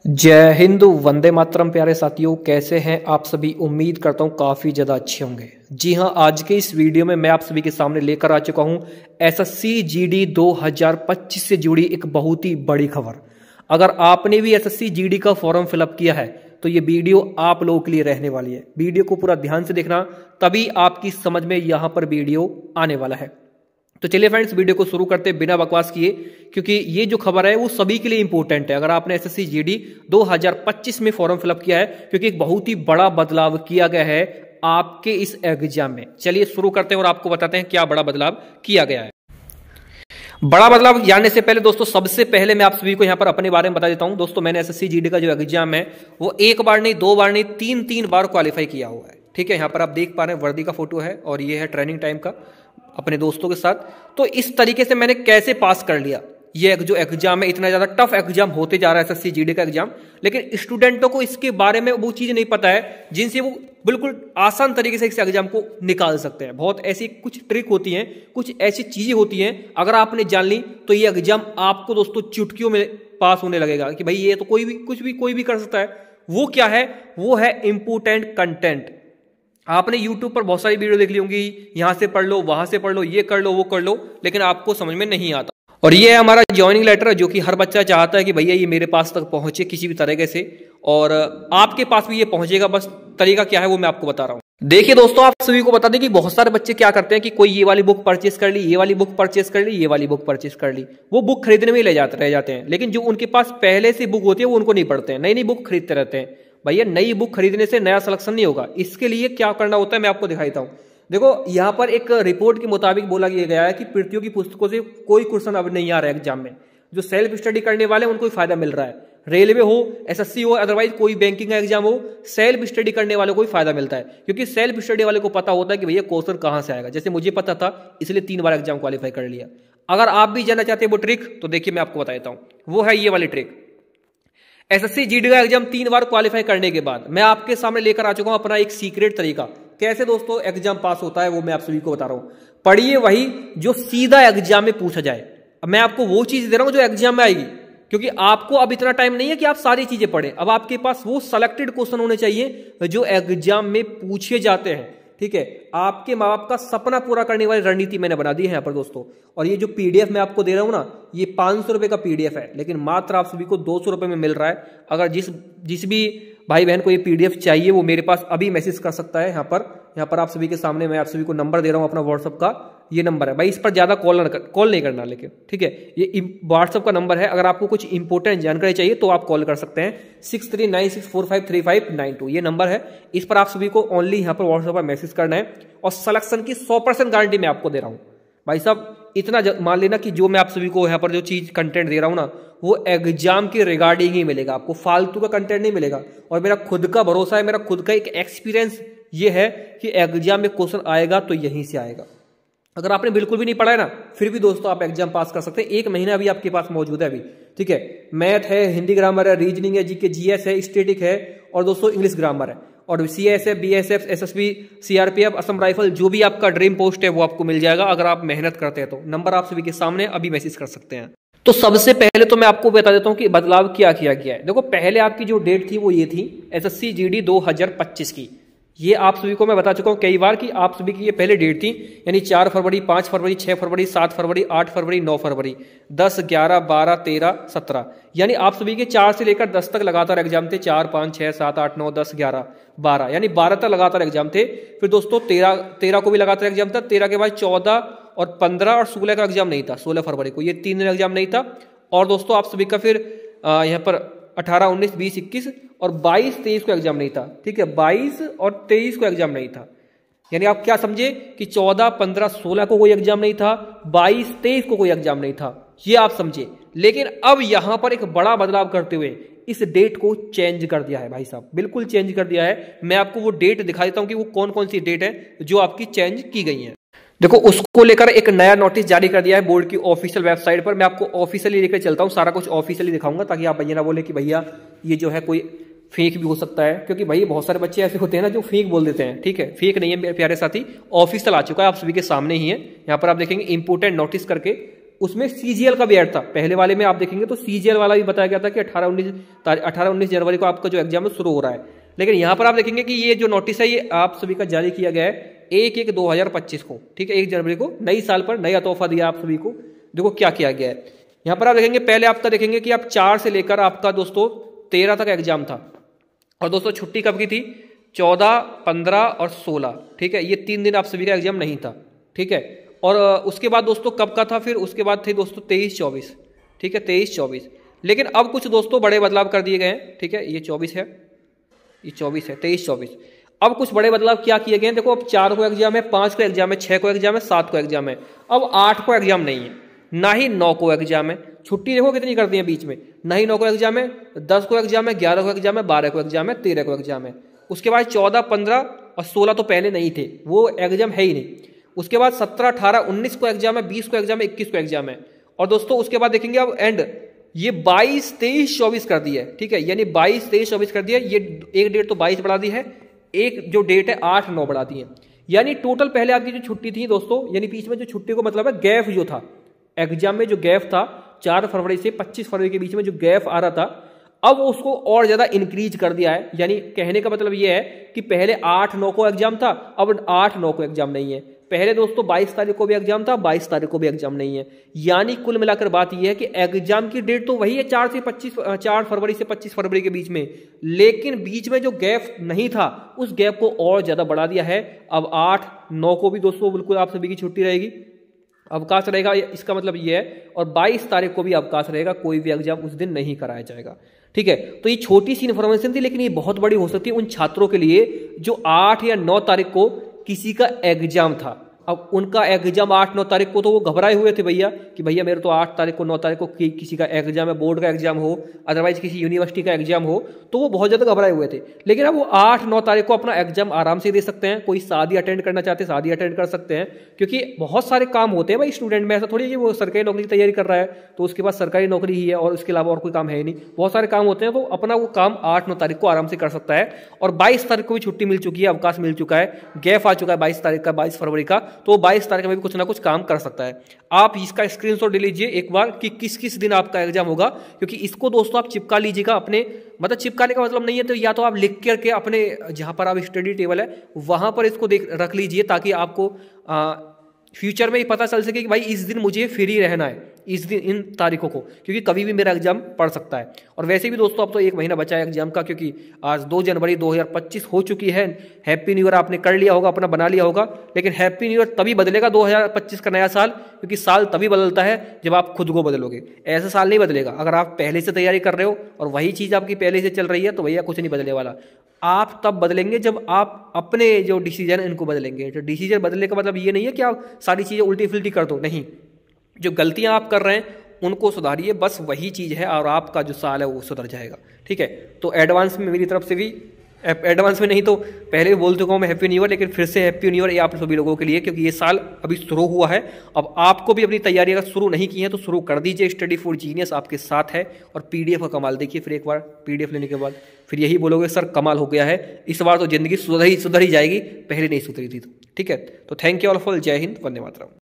जय हिंद, वंदे मातरम। प्यारे साथियों, कैसे हैं आप सभी? उम्मीद करता हूं काफ़ी ज़्यादा अच्छे होंगे। जी हां, आज के इस वीडियो में मैं आप सभी के सामने लेकर आ चुका हूं एसएससी जीडी 2025 से जुड़ी एक बहुत ही बड़ी खबर। अगर आपने भी एसएससी जीडी का फॉर्म फिलअप किया है तो ये वीडियो आप लोगों के लिए रहने वाली है। वीडियो को पूरा ध्यान से देखना, तभी आपकी समझ में यहां पर वीडियो आने वाला है। तो चलिए फ्रेंड्स, वीडियो को शुरू करते हैं बिना बकवास किए, क्योंकि ये जो खबर है वो सभी के लिए इंपॉर्टेंट है। अगर आपने एसएससी जीडी 2025 में फॉर्म फिलअप किया है, क्योंकि एक बहुत ही बड़ा बदलाव किया गया है आपके इस एग्जाम में। चलिए शुरू करते हैं और आपको बताते हैं क्या बड़ा बदलाव किया गया है। बड़ा बदलाव जानने से पहले दोस्तों, सबसे पहले मैं आप सभी को यहां पर अपने बारे में बता देता हूं। दोस्तों, मैंने एसएससी जीडी का जो एग्जाम है वो एक बार नहीं, दो बार नहीं, तीन बार क्वालिफाई किया हुआ है। ठीक है, यहां पर आप देख पा रहे हैं वर्दी का फोटो है और ये है ट्रेनिंग टाइम का अपने दोस्तों के साथ। तो इस तरीके से मैंने कैसे पास कर लिया ये जो एग्जाम है। इतना ज्यादा टफ एग्जाम होते जा रहा है एसएससी जीडी का एग्जाम, लेकिन स्टूडेंटों को इसके बारे में वो चीज नहीं पता है जिनसे वो बिल्कुल आसान तरीके से इस एग्जाम को निकाल सकते हैं। बहुत ऐसी कुछ ट्रिक होती हैं, कुछ ऐसी चीजें होती हैं, अगर आपने जान ली तो ये एग्जाम आपको दोस्तों चुटकियों में पास होने लगेगा कि भाई ये तो कोई भी कुछ भी कोई भी कर सकता है। वो क्या है? वो है इंपोर्टेंट कंटेंट। आपने YouTube पर बहुत सारी वीडियो देख ली होंगी, यहां से पढ़ लो, वहां से पढ़ लो, ये कर लो, वो कर लो, लेकिन आपको समझ में नहीं आता। और ये है हमारा ज्वाइनिंग लेटर, जो कि हर बच्चा चाहता है कि भैया ये मेरे पास तक पहुंचे किसी भी तरीके से, और आपके पास भी ये पहुंचेगा। बस तरीका क्या है वो मैं आपको बता रहा हूं। देखिए दोस्तों, आप सभी को बता दें कि बहुत सारे बच्चे क्या करते हैं कि कोई ये वाली बुक परचेस कर ली, ये वाली बुक परचेस कर ली, ये वाली बुक परचेस कर ली, वो बुक खरीदने में रह जाते हैं। लेकिन जो उनके पास पहले से बुक होती है वो उनको नहीं पढ़ते हैं, नई नई बुक खरीदते रहते हैं। भैया, नई बुक खरीदने से नया सिलेक्शन नहीं होगा। इसके लिए क्या करना होता है मैं आपको दिखाता हूं। देखो, यहां पर एक रिपोर्ट के मुताबिक बोला गया है कि प्रतियोगी पुस्तकों से कोई क्वेश्चन अब नहीं आ रहा है एग्जाम में। जो सेल्फ स्टडी करने वाले हैं उनको ही फायदा मिल रहा है। रेलवे हो, एसएससी हो, अदरवाइज कोई बैंकिंग का एग्जाम हो, सेल्फ स्टडी करने वालों को ही फायदा मिलता है, क्योंकि सेल्फ स्टडी वाले को पता होता है कि भैया क्वेश्चन कहां से आएगा। जैसे मुझे पता था, इसलिए 3 बार एग्जाम क्वालिफाई कर लिया। अगर आप भी जानना चाहते हैं वो ट्रिक, तो देखिए मैं आपको बताता हूं। वो है ये वाली ट्रिक। एसएससी जीडी का एग्जाम 3 बार क्वालिफाई करने के बाद मैं आपके सामने लेकर आ चुका हूं अपना एक सीक्रेट तरीका। कैसे दोस्तों एग्जाम पास होता है वो मैं आप सभी को बता रहा हूं। पढ़िए वही जो सीधा एग्जाम में पूछा जाए। अब मैं आपको वो चीज दे रहा हूं जो एग्जाम में आएगी, क्योंकि आपको अब इतना टाइम नहीं है कि आप सारी चीजें पढ़ें। अब आपके पास वो सेलेक्टेड क्वेश्चन होने चाहिए जो एग्जाम में पूछे जाते हैं। ठीक है, आपके माँ बाप का सपना पूरा करने वाली रणनीति मैंने बना दी है यहाँ पर दोस्तों। और ये जो पीडीएफ मैं आपको दे रहा हूँ ना, ये 500 रुपए का पीडीएफ है, लेकिन मात्र आप सभी को 200 रुपए में मिल रहा है। अगर जिस भी भाई बहन को ये पीडीएफ चाहिए वो मेरे पास अभी मैसेज कर सकता है। यहाँ पर आप सभी के सामने मैं आप सभी को नंबर दे रहा हूँ अपना व्हाट्सअप का। ये नंबर है भाई, इस पर ज्यादा कॉल नहीं करना, लेकिन ठीक है, ये व्हाट्सअप का नंबर है। अगर आपको कुछ इंपॉर्टेंट जानकारी चाहिए तो आप कॉल कर सकते हैं। 6396453592 ये नंबर है। इस पर आप सभी को ओनली यहाँ पर व्हाट्सएप पर मैसेज करना है, और सिलेक्शन की 100% गारंटी मैं आपको दे रहा हूँ। भाई साहब, इतना मान लेना कि जो मैं आप सभी को यहाँ पर जो चीज कंटेंट दे रहा हूँ ना, वो एग्जाम के रिगार्डिंग ही मिलेगा, आपको फालतू का कंटेंट नहीं मिलेगा। और मेरा खुद का भरोसा है, मेरा खुद का एक एक्सपीरियंस ये है कि एग्जाम में क्वेश्चन आएगा तो यहीं से आएगा। अगर आपने बिल्कुल भी नहीं पढ़ा है ना, फिर भी दोस्तों आप एग्जाम पास कर सकते हैं। 1 महीना अभी आपके पास मौजूद है अभी। ठीक है, मैथ है, हिंदी ग्रामर है, रीजनिंग है, जीके जीएस है, स्टैटिक है, और दोस्तों इंग्लिश ग्रामर है, और CSF, BSF, SSB, CRPF, Assam rifle, जो भी आपका ड्रीम पोस्ट है वो आपको मिल जाएगा अगर आप मेहनत करते हैं तो। नंबर आप सभी के सामने अभी मैसेज कर सकते हैं। तो सबसे पहले तो मैं आपको बता देता हूं कि बदलाव क्या किया गया है। देखो, पहले आपकी जो डेट थी वो ये थी एसएससी जीडी 2025 की। ये आप सभी को मैं बता चुका हूं कई बार कि आप सभी की ये पहले डेट थी, यानी 4 फरवरी, 5 फरवरी, 6 फरवरी, 7 फरवरी, 8 फरवरी, 9 फरवरी, 10, 11, 12, 13, 17, यानी आप सभी के 4 से लेकर 10 तक लगातार एग्जाम थे। 4, 5, 6, 7, 8, 9, 10, 11, 12, यानी 12 तक लगातार एग्जाम थे। फिर दोस्तों 13 को भी लगातार एग्जाम था। 13 के बाद 14 और 15 और 16 का एग्जाम नहीं था। 16 फरवरी को ये 3 दिन एग्जाम नहीं था। और दोस्तों आप सभी का फिर यहाँ पर 18, 19, 20, 21 और 22, 23 को एग्जाम नहीं था। ठीक है, 22 और 23 को एग्जाम नहीं था। यानी आप क्या समझे कि 14, 15, 16 को कोई एग्जाम नहीं था, 22, 23 को कोई एग्जाम नहीं था, ये आप समझे। लेकिन अब यहां पर एक बड़ा बदलाव करते हुए इस डेट को चेंज कर दिया है भाई साहब, बिल्कुल चेंज कर दिया है। मैं आपको वो डेट दिखा देता हूं कि वो कौन कौन सी डेट है जो आपकी चेंज की गई है। देखो, उसको लेकर एक नया नोटिस जारी कर दिया है बोर्ड की ऑफिशियल वेबसाइट पर। मैं आपको ऑफिशियली लेकर चलता हूं, सारा कुछ ऑफिशियली दिखाऊंगा, ताकि आप भैया ना बोले कि भैया ये जो है कोई फेक भी हो सकता है, क्योंकि भाई बहुत सारे बच्चे ऐसे होते हैं ना जो फेक बोल देते हैं। ठीक है, फेक नहीं है मेरे प्यारे साथी, ऑफिशियल आ चुका है, आप सभी के सामने ही है। यहाँ पर आप देखेंगे इंपोर्टेंट नोटिस करके उसमें सीजीएल का भी ऐड था। पहले वाले में आप देखेंगे तो सीजीएल वाला भी बताया गया था कि 18-19 जनवरी को आपका जो एग्जाम है शुरू हो रहा है। लेकिन यहाँ पर आप देखेंगे कि ये जो नोटिस है ये आप सभी का जारी किया गया है 1/1/2025 को, ठीक है, 1 जनवरी को, नई साल पर नया तोहफा दिया आप सभी को। देखो क्या किया गया है यहाँ पर आप देखेंगे, पहले आपका देखेंगे कि आप 4 से लेकर आपका दोस्तों 13 तक एग्जाम था। और दोस्तों छुट्टी कब की थी? 14, 15 और 16, ठीक है, ये 3 दिन आप सभी का एग्जाम नहीं था, ठीक है। और उसके बाद दोस्तों कब का था? फिर उसके बाद थे दोस्तों 23-24, ठीक है, 23-24। लेकिन अब कुछ दोस्तों बड़े बदलाव कर दिए गए हैं, ठीक है, ये 24 है, ये 24 है, 23-24। अब कुछ बड़े बदलाव क्या किए गए हैं? देखो अब 4 को एग्जाम है, 5 को एग्जाम है, 6 को एग्जाम है, 7 को एग्जाम है। अब 8 को एग्जाम नहीं है, ना ही 9 को एग्जाम है। छुट्टी देखो कितनी कर दी है बीच में, ना ही 9 को एग्जाम है, 10 को एग्जाम है, 11 को एग्जाम है, 12 को एग्जाम है, 13 को एग्जाम है। उसके बाद 14, 15 और 16 तो पहले नहीं थे, वो एग्जाम है ही नहीं। उसके बाद 17, 18, 19 को एग्जाम है, 20 को एग्जाम है, 21 को एग्जाम है। और दोस्तों उसके बाद देखेंगे अब एंड ये 22, 23, 24 कर दिया है, ठीक है, यानी 22, 23, 24 कर दिया। ये एक डेट तो 22 बढ़ा दी है, एक जो डेट है 8, 9 बढ़ा दी है। यानी टोटल पहले आपकी जो छुट्टी थी दोस्तों, यानी बीच में जो छुट्टी को मतलब है गैप जो था, एग्जाम में जो गैप था 4 फरवरी से 25 फरवरी के बीच में जो गैप आ रहा था, अब उसको और ज्यादा इंक्रीज कर दिया है। यानी कहने का मतलब यह है कि पहले 8, 9 को एग्जाम था, अब 8, 9 को एग्जाम नहीं है। पहले दोस्तों 22 तारीख को भी एग्जाम था, 22 तारीख को भी एग्जाम नहीं है। यानी कुल मिलाकर बात यह है कि एग्जाम की डेट तो वही है 4 फरवरी से 25 फरवरी के बीच में, लेकिन बीच में जो गैप नहीं था उस गैप को और ज्यादा बढ़ा दिया है। अब 8, 9 को भी दोस्तों बिल्कुल आप सभी की छुट्टी रहेगी, अवकाश रहेगा, इसका मतलब ये है। और 22 तारीख को भी अवकाश रहेगा, कोई भी एग्जाम उस दिन नहीं कराया जाएगा, ठीक है। तो ये छोटी सी इन्फॉर्मेशन थी, लेकिन ये बहुत बड़ी हो सकती है उन छात्रों के लिए जो 8 या 9 तारीख को किसी का एग्जाम था। अब उनका एग्जाम 8, 9 तारीख को तो वो घबराए हुए थे भैया कि भैया मेरे तो 8 तारीख को 9 तारीख को किसी का एग्जाम है, बोर्ड का एग्जाम हो, अदरवाइज किसी यूनिवर्सिटी का एग्जाम हो, तो वो बहुत ज़्यादा घबराए हुए थे। लेकिन अब वो 8, 9 तारीख को अपना एग्जाम आराम से दे सकते हैं। कोई शादी अटेंड करना चाहते हैं शादी अटेंड कर सकते हैं, क्योंकि बहुत सारे काम होते हैं भाई स्टूडेंट में। ऐसा थोड़ी है कि वो सरकारी नौकरी की तैयारी कर रहा है तो उसके पास सरकारी नौकरी ही है और उसके अलावा और कोई काम है ही नहीं, बहुत सारे काम होते हैं। तो अपना वो काम 8, 9 तारीख को आराम से कर सकता है। और 22 तारीख को भी छुट्टी मिल चुकी है, अवकाश मिल चुका है, गैप आ चुका है 22 तारीख का, 22 फरवरी का, तो 22 तारीख में कुछ ना कुछ काम कर सकता है। आप इसका स्क्रीनशॉट ले लीजिए एक बार कि किस किस दिन आपका एग्जाम होगा, क्योंकि इसको दोस्तों आप चिपका लीजिएगा अपने, मतलब चिपकाने का मतलब नहीं है तो या तो आप लिख करके अपने जहां पर आप स्टडी टेबल है वहां पर इसको रख लीजिए, ताकि आपको फ्यूचर में ही पता चल सके कि भाई इस दिन मुझे फ्री रहना है, इस दिन इन तारीखों को, क्योंकि कभी भी मेरा एग्जाम पड़ सकता है। और वैसे भी दोस्तों अब तो 1 महीना बचा है एग्जाम का, क्योंकि आज 2 जनवरी 2025 हो चुकी है। हैप्पी न्यू ईयर आपने कर लिया होगा, अपना बना लिया होगा, लेकिन हैप्पी न्यू ईयर तभी बदलेगा 2025 का नया साल, क्योंकि साल तभी बदलता है जब आप खुद को बदलोगे। ऐसा साल नहीं बदलेगा। अगर आप पहले से तैयारी कर रहे हो और वही चीज़ आपकी पहले से चल रही है तो भैया कुछ नहीं बदलने वाला। आप तब बदलेंगे जब आप अपने जो डिसीजन इनको बदलेंगे। तो डिसीजन बदलने का मतलब ये नहीं है कि आप सारी चीज़ें उल्टी फिल्टी कर दो, नहीं, जो गलतियां आप कर रहे हैं उनको सुधारिए, बस वही चीज़ है और आपका जो साल है वो सुधर जाएगा, ठीक है। तो एडवांस में मेरी तरफ से भी, एडवांस में नहीं तो पहले भी बोल चुका हूँ मैं हैप्पी न्यू ईयर, लेकिन फिर से हैप्पी न्यू ईयर ये आप सभी लोगों के लिए, क्योंकि ये साल अभी शुरू हुआ है। अब आपको भी अपनी तैयारी अगर शुरू नहीं की है तो शुरू कर दीजिए। स्टडी फॉर जीनियस आपके साथ है। और पीडीएफ का कमाल देखिए, फिर एक बार पीडीएफ लेने के बाद फिर यही बोलोगे सर कमाल हो गया है, इस बार तो जिंदगी सुधर ही जाएगी, पहले नहीं सुधरी थी तो, ठीक है। तो थैंक यू ऑल फॉर, जय हिंद, वंदे मातरम।